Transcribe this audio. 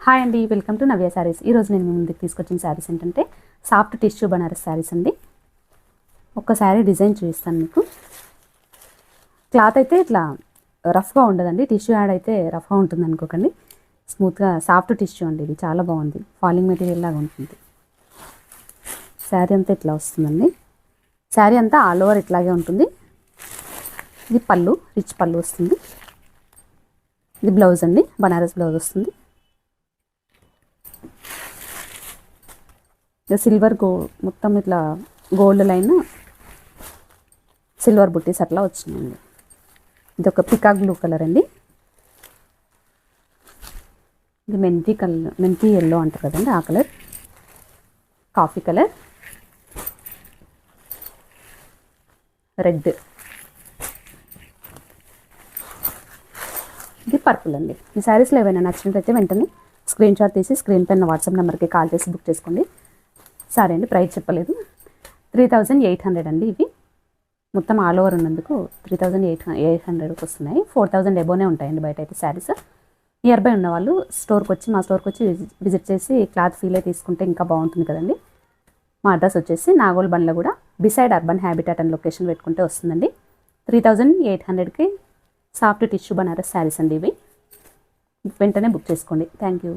Hi అండి, welcome to నవ్య శారీస్. ఈరోజు నేను మీ ముందుకు తీసుకొచ్చిన శారీస్ ఏంటంటే సాఫ్ట్ టిష్యూ బనారస్ శారీస్ అండి. ఒక శారీ డిజైన్ చూపిస్తాను మీకు. క్లాత్ అయితే ఇట్లా రఫ్గా ఉండదండి, టిష్యూ యాడ్ అయితే రఫ్గా ఉంటుంది అనుకోకండి. స్మూత్గా సాఫ్ట్ టిష్యూ అండి, ఇది చాలా బాగుంది, ఫాలింగ్ మెటీరియల్ లాగా ఉంటుంది. శారీ అంతా ఇట్లా వస్తుందండి. శారీ అంతా ఆల్ ఓవర్ ఇట్లాగే ఉంటుంది. ఇది పళ్ళు, రిచ్ పళ్ళు వస్తుంది. ఇది బ్లౌజ్ అండి, బనారస్ బ్లౌజ్ వస్తుంది. సిల్వర్ మొత్తం ఇట్లా గోల్డ్ లైన్ సిల్వర్ బుట్టీస్ అట్లా వచ్చినాయండి. ఇది ఒక పికాక్ బ్లూ కలర్ అండి. ఇది మెంతి కలర్, మెంతి ఎల్లో అంటారు కదండి ఆ కలర్. కాఫీ కలర్, రెడ్, ఇది పర్పుల్ అండి. ఈ శారీస్లో ఏవైనా నచ్చినట్లయితే వెంటనే స్క్రీన్ షాట్ తీసి స్క్రీన్ పైన వాట్సాప్ నెంబర్కి కాల్ చేసి బుక్ చేసుకోండి. సరే అండి, ప్రైస్ చెప్పలేదు. 3800 అండి. ఇవి మొత్తం ఆల్ ఓవర్ ఉన్నందుకు 3800కి వస్తున్నాయి. 4000 ఎబోనే ఉంటాయండి బయట అయితే శారీస్. నియర్ బై ఉన్న వాళ్ళు స్టోర్కి వచ్చి, మా స్టోర్కి వచ్చి విజిట్ చేసి క్లాత్ ఫీల్ అయి తీసుకుంటే ఇంకా బాగుంటుంది కదండి. మా అడ్రస్ వచ్చేసి నాగోల్ బండ్ల కూడా బిసైడ్ అర్బన్ హ్యాబిటాట్ అని లొకేషన్ పెట్టుకుంటే వస్తుందండి. 3800కి సాఫ్ట్ టిష్యూ బనారస్ శారీస్ అండి ఇవి. వెంటనే బుక్ చేసుకోండి. Thank you.